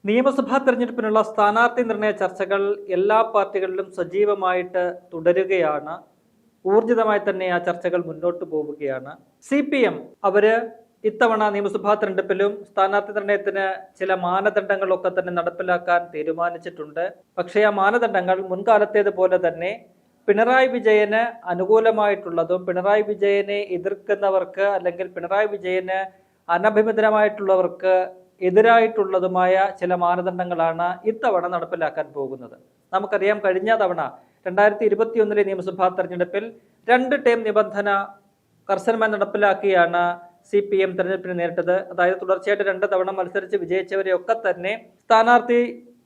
നിയമസഭാ തെരഞ്ഞെടുപ്പിനുള്ള സ്ഥാനാർത്ഥി നിർണയ ചർച്ചകൾ എല്ലാ പാർട്ടികളിലും സജീവമായിട്ട് തുടരുകയാണ്. ഊർജിതമായി തന്നെ ആ ചർച്ചകൾ മുന്നോട്ട് പോവുകയാണ്. CPM അവര് ഇത്തവണ നിയമസഭാ തെരഞ്ഞെടുപ്പിലും സ്ഥാനാർത്ഥി നിർണയത്തിന് ചില മാനദണ്ഡങ്ങളൊക്കെ തന്നെ നടപ്പിലാക്കാൻ തീരുമാനിച്ചിട്ടുണ്ട്. പക്ഷേ ആ മാനദണ്ഡങ്ങൾ മുൻകാലത്തേതുപോലെ തന്നെ പിണറായി വിജയന് അനുകൂലമായിട്ടുള്ളതും പിണറായി വിജയനെ എതിർക്കുന്നവർക്ക് അല്ലെങ്കിൽ പിണറായി വിജയന് അനഭിമിതമായിട്ടുള്ളവർക്ക് എതിരായിട്ടുള്ളതുമായ ചില മാനദണ്ഡങ്ങളാണ് ഇത്തവണ നടപ്പിലാക്കാൻ പോകുന്നത്. നമുക്കറിയാം, കഴിഞ്ഞ തവണ 2021 നിയമസഭാ തെരഞ്ഞെടുപ്പിൽ 2 ടേം നിബന്ധന കർശനമായി നടപ്പിലാക്കിയാണ് CPM തെരഞ്ഞെടുപ്പിനെ നേരിട്ടത്. അതായത് തുടർച്ചയായിട്ട് 2 തവണ മത്സരിച്ച് വിജയിച്ചവരെയൊക്കെ തന്നെ സ്ഥാനാർത്ഥി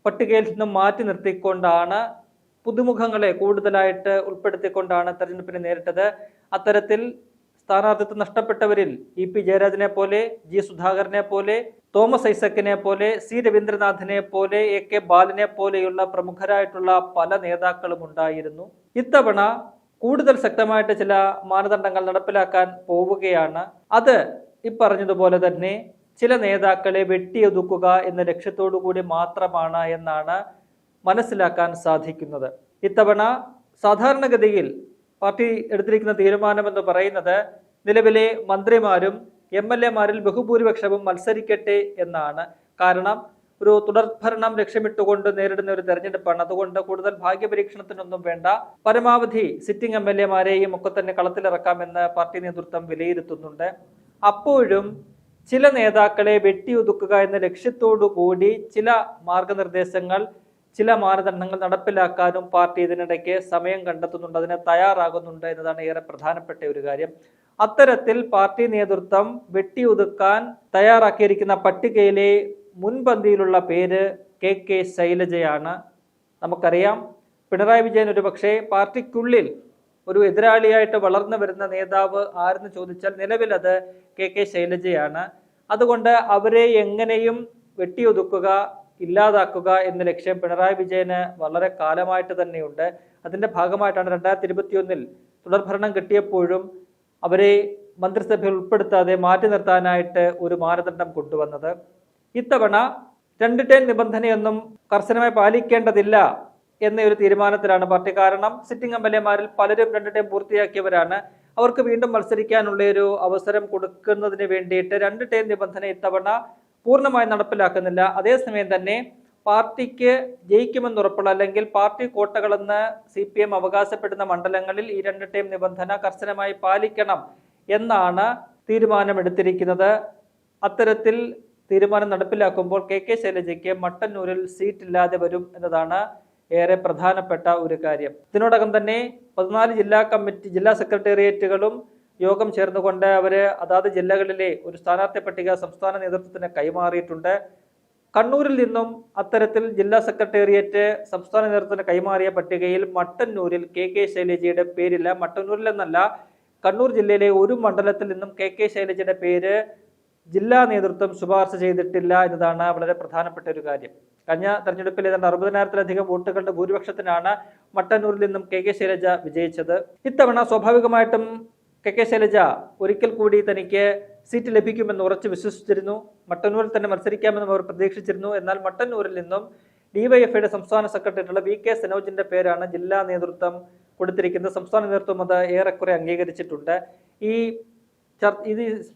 പട്ടികയിൽ നിന്നും മാറ്റി നിർത്തിക്കൊണ്ടാണ്, പുതുമുഖങ്ങളെ കൂടുതലായിട്ട് ഉൾപ്പെടുത്തിക്കൊണ്ടാണ് തെരഞ്ഞെടുപ്പിനെ നേരിട്ടത്. അത്തരത്തിൽ സ്ഥാനാർത്ഥിത്വം നഷ്ടപ്പെട്ടവരിൽ EP ജയരാജനെ പോലെ, G സുധാകരനെ പോലെ, തോമസ് ഐസക്കിനെ പോലെ, C രവീന്ദ്രനാഥിനെ പോലെ, AK ബാലനെ പോലെയുള്ള പ്രമുഖരായിട്ടുള്ള പല നേതാക്കളും ഉണ്ടായിരുന്നു. ഇത്തവണ കൂടുതൽ ശക്തമായിട്ട് ചില മാനദണ്ഡങ്ങൾ നടപ്പിലാക്കാൻ പോവുകയാണ്. അത് പറഞ്ഞതുപോലെ തന്നെ ചില നേതാക്കളെ വെട്ടിയൊതുക്കുക എന്ന ലക്ഷ്യത്തോടു കൂടി മാത്രമാണ് എന്നാണ് മനസ്സിലാക്കാൻ സാധിക്കുന്നത്. ഇത്തവണ സാധാരണഗതിയിൽ പാർട്ടി എടുത്തിരിക്കുന്ന തീരുമാനമെന്ന് പറയുന്നത് നിലവിലെ മന്ത്രിമാരും MLA-മാരിൽ ബഹുഭൂരിപക്ഷവും മത്സരിക്കട്ടെ എന്നാണ്. കാരണം ഒരു തുടർഭരണം ലക്ഷ്യമിട്ടുകൊണ്ട് നേരിടുന്ന ഒരു തെരഞ്ഞെടുപ്പാണ്. അതുകൊണ്ട് കൂടുതൽ ഭാഗ്യപരീക്ഷണത്തിനൊന്നും വേണ്ട, പരമാവധി സിറ്റിംഗ് MLA-മാരെയും ഒക്കെ തന്നെ കളത്തിലിറക്കാമെന്ന് പാർട്ടി നേതൃത്വം വിലയിരുത്തുന്നുണ്ട്. അപ്പോഴും ചില നേതാക്കളെ വെട്ടിയൊതുക്കുക എന്ന ലക്ഷ്യത്തോടു കൂടി ചില മാർഗനിർദ്ദേശങ്ങൾ, ചില മാനദണ്ഡങ്ങൾ നടപ്പിലാക്കാനും പാർട്ടി ഇതിനിടയ്ക്ക് സമയം കണ്ടെത്തുന്നുണ്ട്, അതിന് തയ്യാറാകുന്നുണ്ട് എന്നതാണ് ഏറെ പ്രധാനപ്പെട്ട ഒരു കാര്യം. അത്തരത്തിൽ പാർട്ടി നേതൃത്വം വെട്ടിയൊതുക്കാൻ തയ്യാറാക്കിയിരിക്കുന്ന പട്ടികയിലെ മുൻപന്തിയിലുള്ള പേര് KK ശൈലജയാണ്. നമുക്കറിയാം, പിണറായി വിജയൻ ഒരു പക്ഷേ പാർട്ടിക്കുള്ളിൽ ഒരു എതിരാളിയായിട്ട് വളർന്നു വരുന്ന നേതാവ് ആരെന്ന് ചോദിച്ചാൽ നിലവിൽ അത് KK ശൈലജയാണ്. അതുകൊണ്ട് അവരെ എങ്ങനെയും വെട്ടിയൊതുക്കുക, ഇല്ലാതാക്കുക എന്ന ലക്ഷ്യം പിണറായി വിജയന് വളരെ കാലമായിട്ട് തന്നെയുണ്ട്. അതിന്റെ ഭാഗമായിട്ടാണ് 2021 തുടർഭരണം കിട്ടിയപ്പോഴും അവരെ മന്ത്രിസഭയിൽ ഉൾപ്പെടുത്താതെ മാറ്റി നിർത്താനായിട്ട് ഒരു മാനദണ്ഡം കൊണ്ടുവന്നത്. ഇത്തവണ 2 ടേം നിബന്ധനയൊന്നും കർശനമായി പാലിക്കേണ്ടതില്ല എന്ന ഒരു തീരുമാനത്തിലാണ് പാർട്ടി. കാരണം സിറ്റിംഗ് MLA-മാരിൽ പലരും 2 ടേം പൂർത്തിയാക്കിയവരാണ്. അവർക്ക് വീണ്ടും മത്സരിക്കാനുള്ള ഒരു അവസരം കൊടുക്കുന്നതിന് വേണ്ടിയിട്ട് 2 ടേം നിബന്ധന ഇത്തവണ പൂർണ്ണമായി നടപ്പിലാക്കുന്നില്ല. അതേസമയം തന്നെ പാർട്ടിക്ക് ജയിക്കുമെന്നുറപ്പുള്ള അല്ലെങ്കിൽ പാർട്ടി കോട്ടകളെന്ന് CPM അവകാശപ്പെടുന്ന മണ്ഡലങ്ങളിൽ ഈ 2 ടേം നിബന്ധന കർശനമായി പാലിക്കണം എന്നാണ് തീരുമാനമെടുത്തിരിക്കുന്നത്. അത്തരത്തിൽ തീരുമാനം നടപ്പിലാക്കുമ്പോൾ KK ശൈലജയ്ക്ക് മട്ടന്നൂരിൽ സീറ്റ് ഇല്ലാതെ വരും എന്നതാണ് ഏറെ പ്രധാനപ്പെട്ട ഒരു കാര്യം. ഇതിനോടകം തന്നെ 14 ജില്ലാ സെക്രട്ടേറിയറ്റുകളും യോഗം ചേർന്നുകൊണ്ട് അവര് അതാത് ജില്ലകളിലെ ഒരു സ്ഥാനാർത്ഥി പട്ടിക സംസ്ഥാന നേതൃത്വത്തിന് കൈമാറിയിട്ടുണ്ട്. കണ്ണൂരിൽ നിന്നും അത്തരത്തിൽ ജില്ലാ സെക്രട്ടേറിയറ്റ് സംസ്ഥാന നേതൃത്വത്തിന് കൈമാറിയ പട്ടികയിൽ മട്ടന്നൂരിൽ KK ശൈലജയുടെ പേരില്ല. മട്ടന്നൂരിൽ എന്നല്ല, കണ്ണൂർ ജില്ലയിലെ ഒരു മണ്ഡലത്തിൽ നിന്നും KK ശൈലജയുടെ പേര് ജില്ലാ നേതൃത്വം ശുപാർശ ചെയ്തിട്ടില്ല എന്നതാണ് വളരെ പ്രധാനപ്പെട്ട ഒരു കാര്യം. കഴിഞ്ഞ തെരഞ്ഞെടുപ്പിൽ ഏതാണ്ട് 60,000-ലധികം വോട്ടുകളുടെ ഭൂരിപക്ഷത്തിനാണ് മട്ടന്നൂരിൽ നിന്നും KK ശൈലജ വിജയിച്ചത്. ഇത്തവണ സ്വാഭാവികമായിട്ടും KK ശൈലജ ഒരിക്കൽ കൂടി തനിക്ക് സീറ്റ് ലഭിക്കുമെന്ന് ഉറച്ചു വിശ്വസിച്ചിരുന്നു. മട്ടന്നൂരിൽ തന്നെ മത്സരിക്കാമെന്നും അവർ പ്രതീക്ഷിച്ചിരുന്നു. എന്നാൽ മട്ടന്നൂരിൽ നിന്നും DYFIയുടെ സംസ്ഥാന സെക്രട്ടറിയുള്ള VK സനോജിന്റെ പേരാണ് ജില്ലാ നേതൃത്വം കൊടുത്തിരിക്കുന്നത്. സംസ്ഥാന നേതൃത്വം അത് ഏറെക്കുറെ അംഗീകരിച്ചിട്ടുണ്ട്. ഈ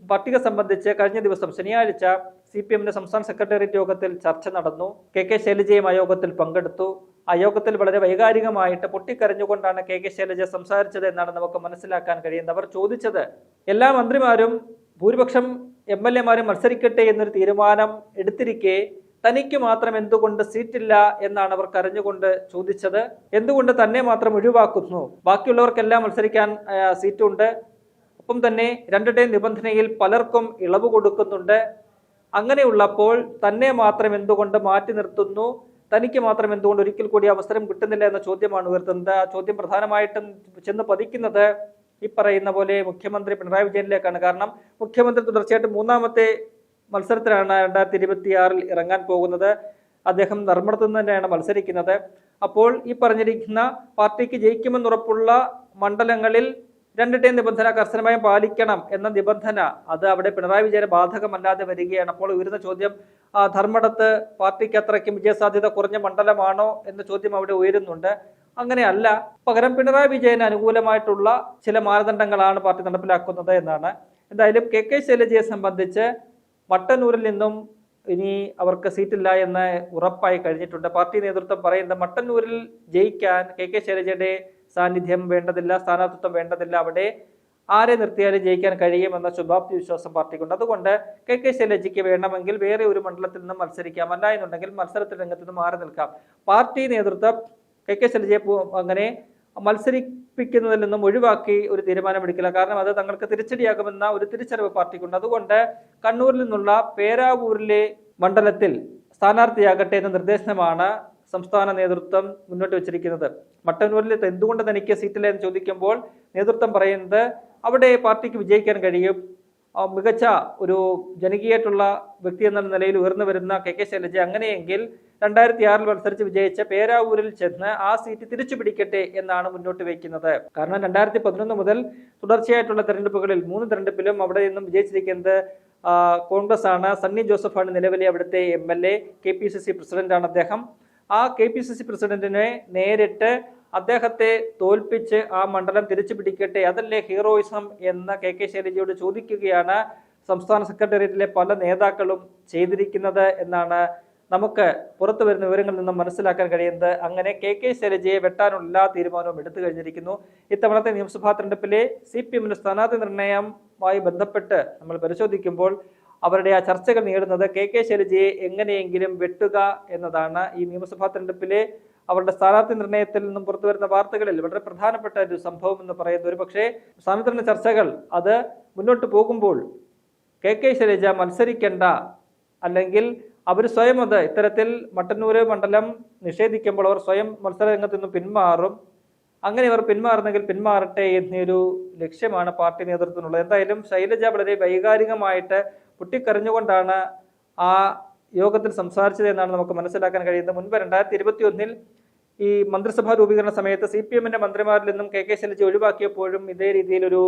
പട്ടിക സംബന്ധിച്ച് കഴിഞ്ഞ ദിവസം ശനിയാഴ്ച CPM-ന്റെ സംസ്ഥാന സെക്രട്ടേറിയറ്റ് യോഗത്തിൽ ചർച്ച നടന്നു. KK ശൈലജയും ആ യോഗത്തിൽ പങ്കെടുത്തു. ആ യോഗത്തിൽ വളരെ വൈകാരികമായിട്ട് പൊട്ടിക്കരഞ്ഞുകൊണ്ടാണ് KK ശൈലജ സംസാരിച്ചത് എന്നാണ് നമുക്ക് മനസ്സിലാക്കാൻ കഴിയുന്നത്. അവർ ചോദിച്ചത്, എല്ലാ മന്ത്രിമാരും ഭൂരിപക്ഷം MLA-മാരും മത്സരിക്കട്ടെ എന്നൊരു തീരുമാനം എടുത്തിരിക്കെ തനിക്ക് മാത്രം എന്തുകൊണ്ട് സീറ്റില്ല എന്നാണ് അവർ കരഞ്ഞുകൊണ്ട് ചോദിച്ചത്. എന്തുകൊണ്ട് തന്നെ മാത്രം ഒഴിവാക്കുന്നു? ബാക്കിയുള്ളവർക്കെല്ലാം മത്സരിക്കാൻ സീറ്റുണ്ട്. ഒപ്പം തന്നെ 2 ടേം നിബന്ധനയിൽ പലർക്കും ഇളവ് കൊടുക്കുന്നുണ്ട്. അങ്ങനെയുള്ളപ്പോൾ തന്നെ മാത്രം എന്തുകൊണ്ട് മാറ്റി നിർത്തുന്നു? തനിക്ക് മാത്രം എന്തുകൊണ്ട് ഒരിക്കൽ കൂടി അവസരം കിട്ടുന്നില്ല എന്ന ചോദ്യമാണ് ഉയർത്തുന്നത്. ആ ചോദ്യം പ്രധാനമായിട്ടും ചെന്ന് പതിക്കുന്നത് ഈ പറയുന്ന പോലെ മുഖ്യമന്ത്രി പിണറായി വിജയനിലേക്കാണ്. കാരണം മുഖ്യമന്ത്രി തുടർച്ചയായിട്ട് 3ാമത്തെ മത്സരത്തിലാണ് 2026 ഇറങ്ങാൻ പോകുന്നത്. അദ്ദേഹം ധർമ്മടത്തു നിന്ന് തന്നെയാണ് മത്സരിക്കുന്നത്. അപ്പോൾ ഈ പറഞ്ഞിരിക്കുന്ന പാർട്ടിക്ക് ജയിക്കുമെന്നുറപ്പുള്ള മണ്ഡലങ്ങളിൽ 2 നിബന്ധന കർശനമായും പാലിക്കണം എന്ന നിബന്ധന അത് അവിടെ പിണറായി വിജയന് ബാധകമല്ലാതെ വരികയാണ്. അപ്പോൾ ഉയരുന്ന ചോദ്യം, ധർമ്മടത്ത് പാർട്ടിക്ക് അത്രയ്ക്കും വിജയസാധ്യത കുറഞ്ഞ മണ്ഡലമാണോ എന്ന ചോദ്യം അവിടെ ഉയരുന്നുണ്ട്. അങ്ങനെയല്ല, പകരം പിണറായി വിജയന് അനുകൂലമായിട്ടുള്ള ചില മാനദണ്ഡങ്ങളാണ് പാർട്ടി നടപ്പിലാക്കുന്നത് എന്നാണ്. എന്തായാലും കെ ശൈലജയെ സംബന്ധിച്ച് മട്ടന്നൂരിൽ നിന്നും ഇനി അവർക്ക് സീറ്റില്ല എന്ന് ഉറപ്പായി കഴിഞ്ഞിട്ടുണ്ട്. പാർട്ടി നേതൃത്വം പറയുന്നത് മട്ടന്നൂരിൽ ജയിക്കാൻ കെ ശൈലജയുടെ സാന്നിധ്യം വേണ്ടതില്ല, സ്ഥാനാർത്ഥിത്വം വേണ്ടതില്ല, അവിടെ ആരെ നിർത്തിയാലും ജയിക്കാൻ കഴിയുമെന്ന ശുഭാപ്തി വിശ്വാസം പാർട്ടിക്കുണ്ട്. അതുകൊണ്ട് കെ ശൈലജയ്ക്ക് വേണമെങ്കിൽ വേറെ ഒരു മണ്ഡലത്തിൽ നിന്നും മത്സരിക്കാം, അല്ല എന്നുണ്ടെങ്കിൽ മത്സരത്തിൽ രംഗത്ത് നിന്ന് മാറി നിൽക്കാം. പാർട്ടി നേതൃത്വം കെ ശൈലജയെ അങ്ങനെ മത്സരിപ്പിക്കുന്നതിൽ നിന്നും ഒഴിവാക്കി ഒരു തീരുമാനമെടുക്കില്ല. കാരണം അത് തങ്ങൾക്ക് തിരിച്ചടിയാകുമെന്ന ഒരു തിരിച്ചറിവ് പാർട്ടിക്കുണ്ട്. അതുകൊണ്ട് കണ്ണൂരിൽ നിന്നുള്ള പേരാവൂരിലെ മണ്ഡലത്തിൽ സ്ഥാനാർത്ഥിയാകട്ടെ എന്ന നിർദ്ദേശമാണ് സംസ്ഥാന നേതൃത്വം മുന്നോട്ട് വെച്ചിരിക്കുന്നത്. മട്ടന്നൂരിൽ എന്തുകൊണ്ട് തനിക്ക് സീറ്റില്ല എന്ന് ചോദിക്കുമ്പോൾ നേതൃത്വം പറയുന്നത് അവിടെ പാർട്ടിക്ക് വിജയിക്കാൻ കഴിയും, മികച്ച ഒരു ജനകീയമായിട്ടുള്ള വ്യക്തി എന്ന നിലയിൽ ഉയർന്നു വരുന്ന കെ ശൈലജ അങ്ങനെയെങ്കിൽ 2006 മത്സരിച്ച് വിജയിച്ച പേരാവൂരിൽ ചെന്ന് ആ സീറ്റ് തിരിച്ചു പിടിക്കട്ടെ എന്നാണ് മുന്നോട്ട് വയ്ക്കുന്നത്. കാരണം 2011 മുതൽ തുടർച്ചയായിട്ടുള്ള തെരഞ്ഞെടുപ്പുകളിൽ 3 തെരഞ്ഞെടുപ്പിലും അവിടെ നിന്നും വിജയിച്ചിരിക്കുന്നത് കോൺഗ്രസ് ആണ്. സണ്ണി ജോസഫാണ് നിലവിലെ അവിടുത്തെ MLA, KPCC പ്രസിഡന്റാണ് അദ്ദേഹം. ആ KPCC പ്രസിഡന്റിനെ നേരിട്ട് അദ്ദേഹത്തെ തോൽപ്പിച്ച് ആ മണ്ഡലം തിരിച്ചു പിടിക്കട്ടെ, അതല്ലേ ഹീറോയിസം എന്ന് കെ ശൈലജയോട് ചോദിക്കുകയാണ് സംസ്ഥാന സെക്രട്ടേറിയറ്റിലെ പല നേതാക്കളും ചെയ്തിരിക്കുന്നത് എന്നാണ് നമുക്ക് പുറത്തു വരുന്ന വിവരങ്ങളിൽ നിന്നും മനസ്സിലാക്കാൻ കഴിയുന്നത്. അങ്ങനെ കെ ശൈലജയെ വെട്ടാനുള്ള എല്ലാ തീരുമാനവും എടുത്തു കഴിഞ്ഞിരിക്കുന്നു. ഇത്തവണത്തെ നിയമസഭാ തെരഞ്ഞെടുപ്പിലെ CPM സ്ഥാനാർത്ഥി നിർണയവുമായി ബന്ധപ്പെട്ട് നമ്മൾ പരിശോധിക്കുമ്പോൾ അവരുടെ ആ ചർച്ചകൾ നേടുന്നത് കെ ശൈലജയെ എങ്ങനെയെങ്കിലും വെട്ടുക എന്നതാണ്. ഈ നിയമസഭാ തെരഞ്ഞെടുപ്പിലെ അവരുടെ സ്ഥാനാർത്ഥി നിർണയത്തിൽ നിന്നും പുറത്തു വരുന്ന വാർത്തകളിൽ വളരെ പ്രധാനപ്പെട്ട ഒരു സംഭവം എന്ന് പറയുന്നത്, ഒരു പക്ഷേ സ്ഥാനാർത്ഥി ചർച്ചകൾ അത് മുന്നോട്ട് പോകുമ്പോൾ കെ ശൈലജ മത്സരിക്കേണ്ട, അല്ലെങ്കിൽ അവർ സ്വയം അത് ഇത്തരത്തിൽ മട്ടന്നൂര് മണ്ഡലം നിഷേധിക്കുമ്പോൾ അവർ സ്വയം മത്സര രംഗത്ത് നിന്ന് പിന്മാറും. അങ്ങനെ അവർ പിന്മാറുന്നെങ്കിൽ പിന്മാറട്ടെ എന്നൊരു ലക്ഷ്യമാണ് പാർട്ടി നേതൃത്വത്തിനുള്ളത്. എന്തായാലും ശൈലജ വളരെ വൈകാരികമായിട്ട് പൊട്ടിക്കരഞ്ഞുകൊണ്ടാണ് ആ യോഗത്തിൽ സംസാരിച്ചത് എന്നാണ് നമുക്ക് മനസ്സിലാക്കാൻ കഴിയുന്നത്. മുൻപ് 2021 ഈ മന്ത്രിസഭാ രൂപീകരണ സമയത്ത് CPM മന്ത്രിമാരിൽ നിന്നും കെ ശൈലജ ഒഴിവാക്കിയപ്പോഴും ഇതേ രീതിയിലൊരു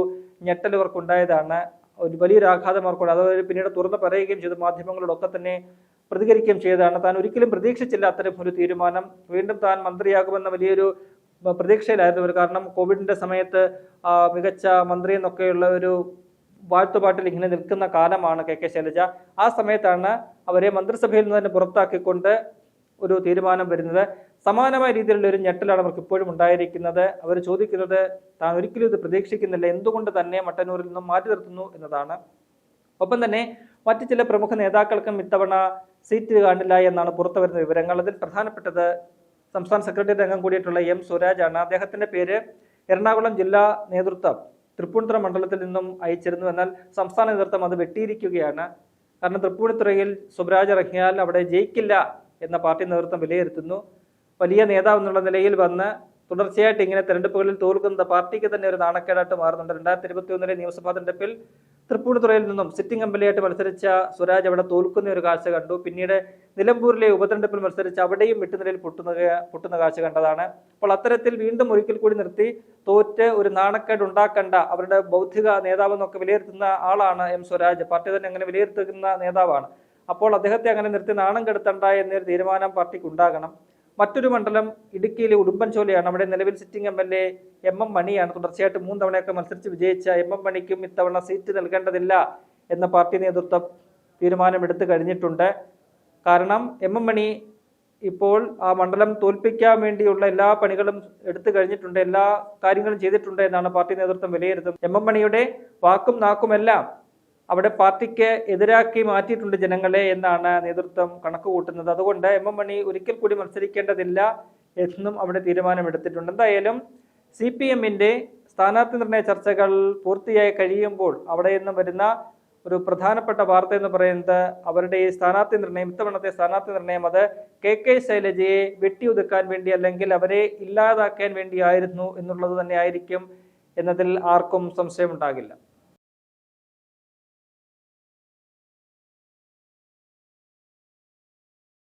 ഞെട്ടൽ ഇവർക്കുണ്ടായതാണ്, ഒരു വലിയൊരു ആഘാതം അവർക്കുണ്ട്. അത് പിന്നീട് തുറന്ന് പറയുകയും ചെയ്തു, മാധ്യമങ്ങളോടൊക്കെ തന്നെ പ്രതികരിക്കുകയും ചെയ്തതാണ്. താൻ ഒരിക്കലും പ്രതീക്ഷിച്ചില്ല അത്തരം ഒരു തീരുമാനം. വീണ്ടും താൻ മന്ത്രിയാകുമെന്ന വലിയൊരു പ്രതീക്ഷയിലായിരുന്നു അവർ. കാരണം കോവിഡിന്റെ സമയത്ത് മികച്ച മന്ത്രി എന്നൊക്കെയുള്ള ഒരു വാഴ്ത്തുപാട്ടിൽ ഇങ്ങനെ നിൽക്കുന്ന കാലമാണ് കെ ശൈലജ. ആ സമയത്താണ് അവരെ മന്ത്രിസഭയിൽ നിന്ന് തന്നെ പുറത്താക്കിക്കൊണ്ട് ഒരു തീരുമാനം വരുന്നത്. സമാനമായ രീതിയിലുള്ള ഒരു ഞെട്ടലാണ് അവർക്ക് ഇപ്പോഴും ഉണ്ടായിരിക്കുന്നത്. അവർ ചോദിക്കുന്നത് താൻ ഒരിക്കലും ഇത് പ്രതീക്ഷിക്കുന്നില്ല, എന്തുകൊണ്ട് തന്നെ മട്ടന്നൂരിൽ നിന്നും മാറ്റി നിർത്തുന്നു എന്നതാണ്. ഒപ്പം തന്നെ മറ്റു ചില പ്രമുഖ നേതാക്കൾക്കും ഇത്തവണ സീറ്റ് കാണില്ല എന്നാണ് പുറത്തു വരുന്ന വിവരങ്ങൾ. അതിൽ പ്രധാനപ്പെട്ടത് സംസ്ഥാന സെക്രട്ടേറിയറ്റ് അംഗം കൂടിയിട്ടുള്ള സ്വരാജ് ആണ്. അദ്ദേഹത്തിന്റെ പേര് എറണാകുളം ജില്ലാ നേതൃത്വം തൃപ്പൂണിത്തുറ മണ്ഡലത്തിൽ നിന്നും അയച്ചിരുന്നു. എന്നാൽ സംസ്ഥാന നേതൃത്വം അത് വെട്ടിയിരിക്കുകയാണ്. കാരണം തൃപ്പൂണിത്തുറയിൽ സ്വരാജ് ഇറങ്ങിയാൽ അവിടെ ജയിക്കില്ല എന്ന പാർട്ടി നേതൃത്വം വിലയിരുത്തുന്നു. വലിയ നേതാവ് എന്നുള്ള നിലയിൽ വന്ന് തുടർച്ചയായിട്ട് ഇങ്ങനെ തെരഞ്ഞെടുപ്പുകളിൽ തോൽക്കുന്നത് പാർട്ടിക്ക് തന്നെ ഒരു നാണക്കേടായിട്ട് മാറുന്നുണ്ട്. 2021 നിയമസഭാ തെരഞ്ഞെടുപ്പിൽ തൃപ്പൂണിത്തുറയിൽ നിന്നും സിറ്റിംഗ് MLA ആയിട്ട് മത്സരിച്ച സ്വരാജ് അവിടെ തോൽക്കുന്ന ഒരു കാഴ്ച കണ്ടു. പിന്നീട് നിലമ്പൂരിലെ ഉപതെരഞ്ഞെടുപ്പിൽ മത്സരിച്ച് അവിടെയും വിട്ടുനിലയിൽ പൊട്ടുന്ന കാഴ്ച കണ്ടതാണ്. അപ്പോൾ അത്തരത്തിൽ വീണ്ടും ഒരിക്കൽ കൂടി നിർത്തി തോറ്റ് ഒരു നാണക്കേട് ഉണ്ടാക്കേണ്ട അവരുടെ ബൗദ്ധിക നേതാവ് എന്നൊക്കെ വിലയിരുത്തുന്ന ആളാണ് സ്വരാജ്. പാർട്ടി തന്നെ അങ്ങനെ വിലയിരുത്തുന്ന നേതാവാണ്. അപ്പോൾ അദ്ദേഹത്തെ അങ്ങനെ നിർത്തി നാണം കെടുത്തണ്ട എന്നൊരു തീരുമാനം പാർട്ടിക്ക് ഉണ്ടാകണം. മറ്റൊരു മണ്ഡലം ഇടുക്കിയിലെ ഉടുമ്പൻചോലയാണ്. അവിടെ നിലവിൽ സിറ്റിംഗ് MLA MM മണിയാണ്. തുടർച്ചയായിട്ട് 3 തവണയൊക്കെ മത്സരിച്ച് വിജയിച്ച MM മണിക്കും ഇത്തവണ സീറ്റ് നൽകേണ്ടതില്ല എന്ന പാർട്ടി നേതൃത്വം തീരുമാനമെടുത്തു കഴിഞ്ഞിട്ടുണ്ട്. കാരണം MM മണി ഇപ്പോൾ ആ മണ്ഡലം തോൽപ്പിക്കാൻ വേണ്ടിയുള്ള എല്ലാ പണികളും എടുത്തു കഴിഞ്ഞിട്ടുണ്ട്, എല്ലാ കാര്യങ്ങളും ചെയ്തിട്ടുണ്ട് എന്നാണ് പാർട്ടി നേതൃത്വം വിലയിരുത്തുന്നത്. MM മണിയുടെ വാക്കും നാക്കുമെല്ലാം അവിടെ പാർട്ടിക്ക് എതിരാക്കി മാറ്റിയിട്ടുണ്ട് ജനങ്ങളെ എന്നാണ് നേതൃത്വം കണക്ക് കൂട്ടുന്നത്. അതുകൊണ്ട് MM മണി ഒരിക്കൽ കൂടി മത്സരിക്കേണ്ടതില്ല എന്നും അവിടെ തീരുമാനമെടുത്തിട്ടുണ്ട്. എന്തായാലും CPM സ്ഥാനാർത്ഥി നിർണയ ചർച്ചകൾ പൂർത്തിയായി കഴിയുമ്പോൾ അവിടെ നിന്ന് വരുന്ന ഒരു പ്രധാനപ്പെട്ട വാർത്ത എന്ന് പറയുന്നത് അവരുടെ ഈ സ്ഥാനാർത്ഥി നിർണയം, ഇത്തവണത്തെ സ്ഥാനാർത്ഥി നിർണയം അത് കെ ശൈലജയെ വെട്ടിയൊതുക്കാൻ വേണ്ടി അല്ലെങ്കിൽ അവരെ ഇല്ലാതാക്കാൻ വേണ്ടിയായിരുന്നു എന്നുള്ളത് തന്നെ ആയിരിക്കും എന്നതിൽ ആർക്കും സംശയമുണ്ടാകില്ല.